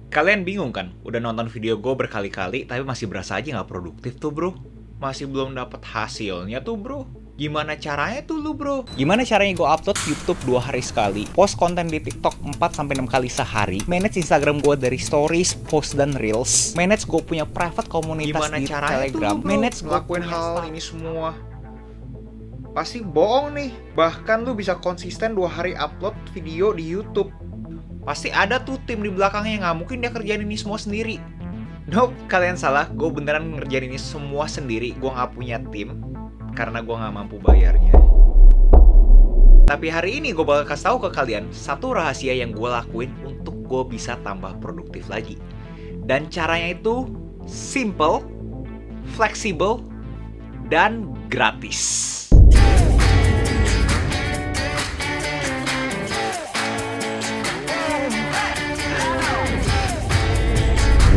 Kalian bingung kan? Udah nonton video gue berkali-kali, tapi masih berasa aja nggak produktif tuh bro. Masih belum dapat hasilnya tuh bro. Gimana caranya tuh lu bro? Gimana caranya gue upload YouTube 2 hari sekali, post konten di TikTok 4-6 kali sehari, manage Instagram gue dari stories, post, dan reels, manage gue punya private komunitas di Telegram, manage ngelakuin hal ini semua. Pasti bohong nih. Bahkan lu bisa konsisten 2 hari upload video di YouTube. Pasti ada tuh tim di belakangnya, nggak mungkin dia kerjain ini semua sendiri. Nope, kalian salah. Gue beneran ngerjain ini semua sendiri. Gue nggak punya tim karena gue nggak mampu bayarnya. Tapi hari ini gue bakal kasih tahu ke kalian satu rahasia yang gue lakuin untuk gue bisa tambah produktif lagi. Dan caranya itu simple, fleksibel, dan gratis.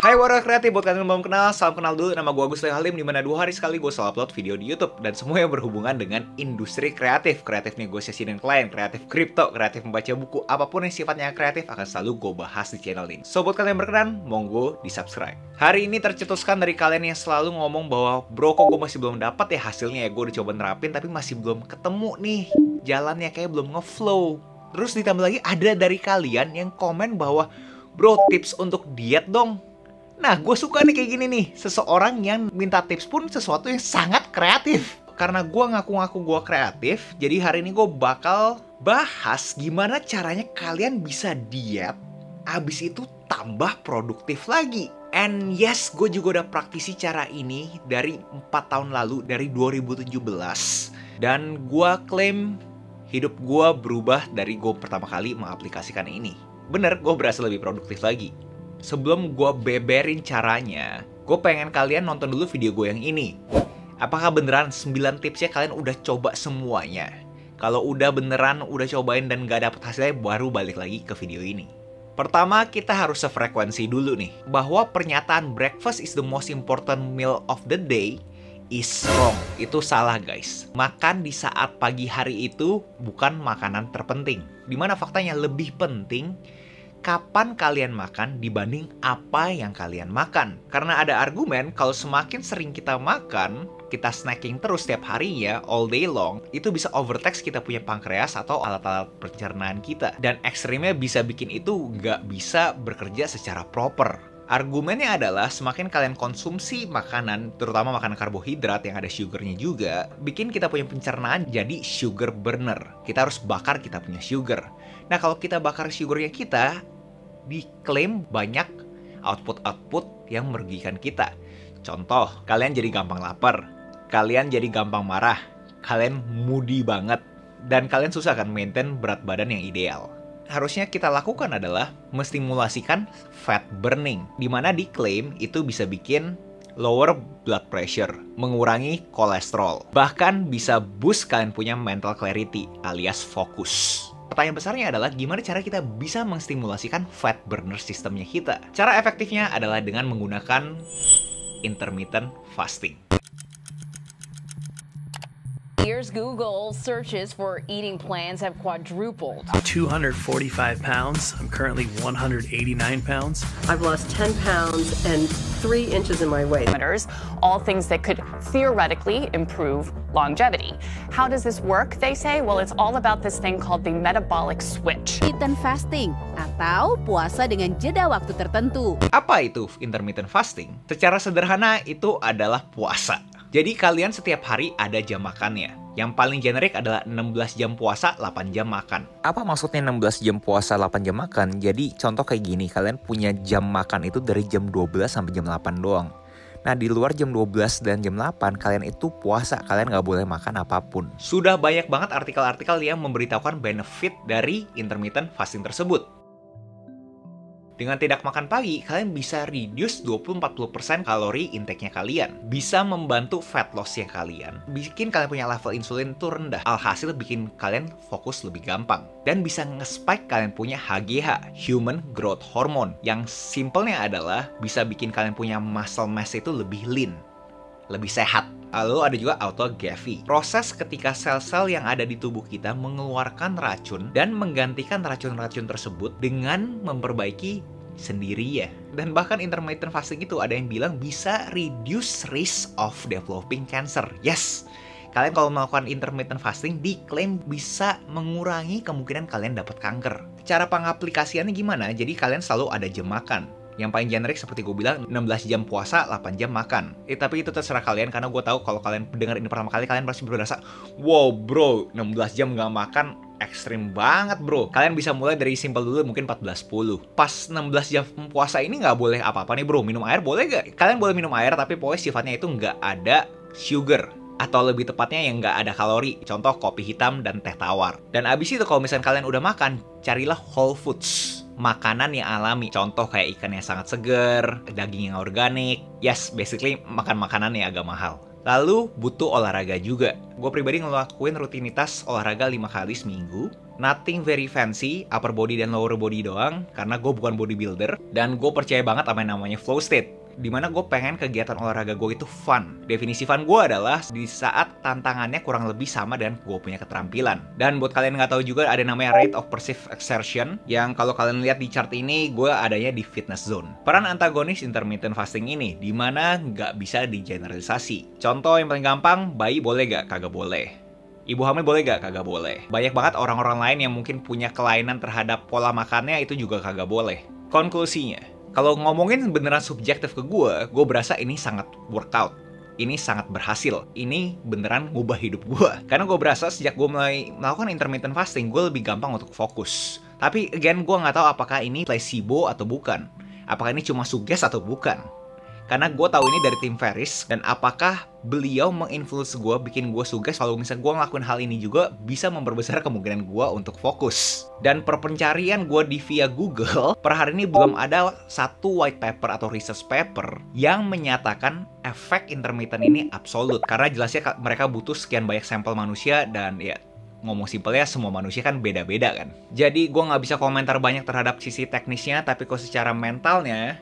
Hai warga kreatif, buat kalian yang belum kenal, salam kenal dulu. Nama gue Agus Leo Halim, dimana 2 hari sekali gue selalu upload video di YouTube. Dan semua yang berhubungan dengan industri kreatif. Kreatif negosiasi dengan klien, kreatif kripto, kreatif membaca buku. Apapun yang sifatnya kreatif akan selalu gue bahas di channel ini. So buat kalian yang berkenan, monggo di subscribe. Hari ini tercetuskan dari kalian yang selalu ngomong bahwa bro kok gue masih belum dapat ya hasilnya ya. Gue udah coba nerapin tapi masih belum ketemu nih. Jalannya kayak belum ngeflow. Terus ditambah lagi ada dari kalian yang komen bahwa bro tips untuk diet dong. Nah, gue suka nih kayak gini nih. Seseorang yang minta tips pun sesuatu yang sangat kreatif. Karena gue ngaku-ngaku gue kreatif, jadi hari ini gue bakal bahas gimana caranya kalian bisa diet, abis itu tambah produktif lagi. And yes, gue juga udah praktisi cara ini dari 4 tahun lalu, dari 2017. Dan gue klaim hidup gue berubah dari gue pertama kali mengaplikasikan ini. Bener, gue berasa lebih produktif lagi. Sebelum gue beberin caranya, gue pengen kalian nonton dulu video gue yang ini. Apakah beneran 9 tipsnya kalian udah coba semuanya? Kalau udah beneran, udah cobain dan gak dapet hasilnya, baru balik lagi ke video ini. Pertama, kita harus sefrekuensi dulu nih. Bahwa pernyataan breakfast is the most important meal of the day is wrong. Itu salah guys. Makan di saat pagi hari itu bukan makanan terpenting. Dimana faktanya lebih penting kapan kalian makan dibanding apa yang kalian makan. Karena ada argumen kalau semakin sering kita makan, kita snacking terus setiap harinya, all day long, itu bisa overtax kita punya pankreas atau alat-alat pencernaan kita. Dan ekstrimnya bisa bikin itu nggak bisa bekerja secara proper. Argumennya adalah semakin kalian konsumsi makanan, terutama makanan karbohidrat yang ada sugarnya juga, bikin kita punya pencernaan jadi sugar burner. Kita harus bakar kita punya sugar. Nah kalau kita bakar sugarnya kita, diklaim banyak output-output yang merugikan kita. Contoh, kalian jadi gampang lapar, kalian jadi gampang marah, kalian moody banget, dan kalian susah kan maintain berat badan yang ideal. Harusnya kita lakukan adalah menstimulasikan fat burning, dimana diklaim itu bisa bikin lower blood pressure, mengurangi kolesterol, bahkan bisa boost kalian punya mental clarity alias fokus. Pertanyaan besarnya adalah gimana cara kita bisa menstimulasikan fat burner sistemnya kita. Cara efektifnya adalah dengan menggunakan intermittent fasting. Here's Google searches for eating plans have quadrupled. 245 pounds. I'm currently 189 pounds. I've lost 10 pounds and 3 inches in my waist. All things that could theoretically improve longevity. How does this work, they say? Well, it's all about this thing called the metabolic switch. Intermittent fasting atau puasa dengan jeda waktu tertentu. Apa itu intermittent fasting? Secara sederhana itu adalah puasa. Jadi kalian setiap hari ada jam makannya. Yang paling generik adalah 16 jam puasa, 8 jam makan. Apa maksudnya 16 jam puasa, 8 jam makan? Jadi contoh kayak gini, kalian punya jam makan itu dari jam 12 sampai jam 8 doang. Nah di luar jam 12 dan jam 8, kalian itu puasa, kalian nggak boleh makan apapun. Sudah banyak banget artikel-artikel yang memberitahukan benefit dari intermittent fasting tersebut. Dengan tidak makan pagi, kalian bisa reduce 20-40% kalori intake-nya kalian. Bisa membantu fat loss-nya kalian. Bikin kalian punya level insulin itu rendah. Alhasil bikin kalian fokus lebih gampang. Dan bisa nge-spike kalian punya HGH, Human Growth Hormone. Yang simpelnya adalah bisa bikin kalian punya muscle mass itu lebih lean, lebih sehat. Lalu ada juga autophagy. Proses ketika sel-sel yang ada di tubuh kita mengeluarkan racun dan menggantikan racun-racun tersebut dengan memperbaiki sendiri ya. Dan bahkan intermittent fasting itu ada yang bilang bisa reduce risk of developing cancer. Yes, kalian kalau melakukan intermittent fasting diklaim bisa mengurangi kemungkinan kalian dapat kanker. Cara pengaplikasiannya gimana? Jadi kalian selalu ada jam makan. Yang paling generik seperti gue bilang, 16 jam puasa, 8 jam makan. Tapi itu terserah kalian, karena gue tahu kalau kalian dengar ini pertama kali, kalian pasti berasa, wow bro, 16 jam nggak makan, ekstrim banget bro. Kalian bisa mulai dari simple dulu, mungkin 14-10. Pas 16 jam puasa ini nggak boleh apa-apa nih bro. Minum air boleh nggak? Kalian boleh minum air, tapi pokoknya sifatnya itu nggak ada sugar. Atau lebih tepatnya yang nggak ada kalori. Contoh kopi hitam dan teh tawar. Dan abis itu kalau misalnya kalian udah makan, carilah whole foods. Makanan yang alami, contoh kayak ikan yang sangat segar, daging yang organik. Yes, basically makan makanan yang agak mahal. Lalu butuh olahraga juga. Gue pribadi ngelakuin rutinitas olahraga 5 kali seminggu. Nothing very fancy, upper body dan lower body doang, karena gue bukan bodybuilder. Dan gue percaya banget sama yang namanya flow state, dimana gue pengen kegiatan olahraga gue itu fun. Definisi fun gue adalah di saat tantangannya kurang lebih sama dengan gue punya keterampilan. Dan buat kalian yang nggak tahu juga, ada namanya rate of perceived exertion, yang kalau kalian lihat di chart ini, gue adanya di fitness zone. Peran antagonis intermittent fasting ini, dimana nggak bisa digeneralisasi. Contoh yang paling gampang, bayi boleh nggak? Kagak boleh. Ibu hamil boleh gak? Kagak boleh. Banyak banget orang-orang lain yang mungkin punya kelainan terhadap pola makannya, itu juga kagak boleh. Konklusinya, kalau ngomongin beneran subjektif ke gue berasa ini sangat workout. Ini sangat berhasil. Ini beneran ngubah hidup gue. Karena gue berasa sejak gue mulai melakukan intermittent fasting, gue lebih gampang untuk fokus. Tapi again, gue nggak tahu apakah ini placebo atau bukan. Apakah ini cuma suges atau bukan. Karena gue tahu ini dari Tim Ferriss, dan apakah beliau menginfluence gue, bikin gue suges kalau misalnya gue ngelakuin hal ini juga bisa memperbesar kemungkinan gue untuk fokus. Dan per pencarian gue di via Google, per hari ini belum ada satu white paper atau research paper yang menyatakan efek intermittent ini absolut. Karena jelasnya mereka butuh sekian banyak sampel manusia, dan ya ngomong simpelnya semua manusia kan beda-beda kan. Jadi gue nggak bisa komentar banyak terhadap sisi teknisnya, tapi kalau secara mentalnya,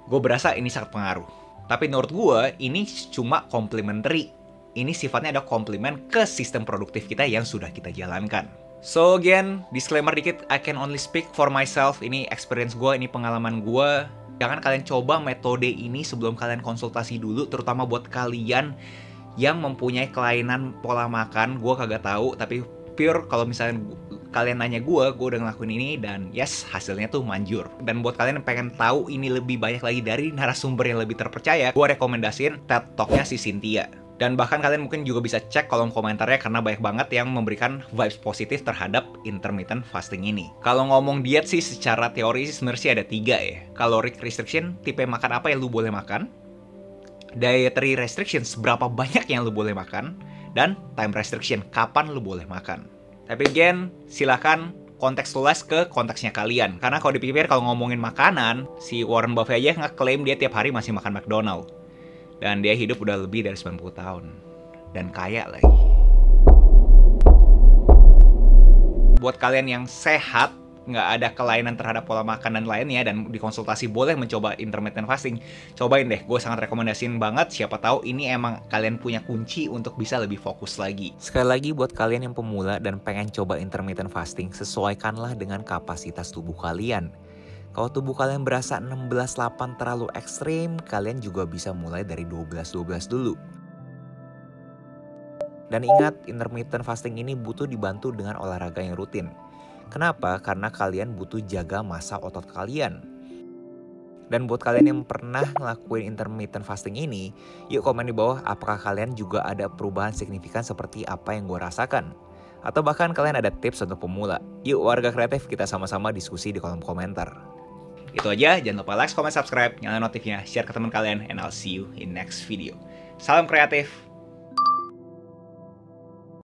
gue berasa ini sangat pengaruh. Tapi menurut gue, ini cuma complementary. Ini sifatnya ada komplement ke sistem produktif kita yang sudah kita jalankan. So again, disclaimer dikit, I can only speak for myself. Ini experience gue, ini pengalaman gue. Jangan kalian coba metode ini sebelum kalian konsultasi dulu, terutama buat kalian yang mempunyai kelainan pola makan. Gue kagak tahu, tapi pure kalau misalnya kalian nanya gue udah ngelakuin ini, dan yes, hasilnya tuh manjur. Dan buat kalian yang pengen tahu ini lebih banyak lagi dari narasumber yang lebih terpercaya, gue rekomendasiin TED Talk-nya si Cynthia. Dan bahkan kalian mungkin juga bisa cek kolom komentarnya, karena banyak banget yang memberikan vibes positif terhadap intermittent fasting ini. Kalau ngomong diet sih, secara teori sih sebenarnya sih ada 3 ya. Caloric restriction, tipe makan apa yang lu boleh makan. Dietary restrictions, berapa banyak yang lu boleh makan. Dan time restriction, kapan lu boleh makan. Tapi again, silakan kontekstualize ke konteksnya kalian. Karena kalau dipikir, kalau ngomongin makanan, si Warren Buffett aja ngeklaim dia tiap hari masih makan McDonald. Dan dia hidup udah lebih dari 90 tahun. Dan kaya lagi. Buat kalian yang sehat, nggak ada kelainan terhadap pola makan dan lainnya, dan dikonsultasi boleh mencoba intermittent fasting, cobain deh. Gue sangat rekomendasiin banget. Siapa tahu ini emang kalian punya kunci untuk bisa lebih fokus lagi. Sekali lagi, buat kalian yang pemula dan pengen coba intermittent fasting, sesuaikanlah dengan kapasitas tubuh kalian. Kalau tubuh kalian berasa 16-8 terlalu ekstrim, kalian juga bisa mulai dari 12-12 dulu. Dan ingat, intermittent fasting ini butuh dibantu dengan olahraga yang rutin. Kenapa? Karena kalian butuh jaga massa otot kalian. Dan buat kalian yang pernah ngelakuin intermittent fasting ini, yuk komen di bawah apakah kalian juga ada perubahan signifikan seperti apa yang gue rasakan. Atau bahkan kalian ada tips untuk pemula. Yuk warga kreatif, kita sama-sama diskusi di kolom komentar. Itu aja, jangan lupa like, comment, subscribe, nyalain notifnya, share ke teman kalian, and I'll see you in next video. Salam kreatif!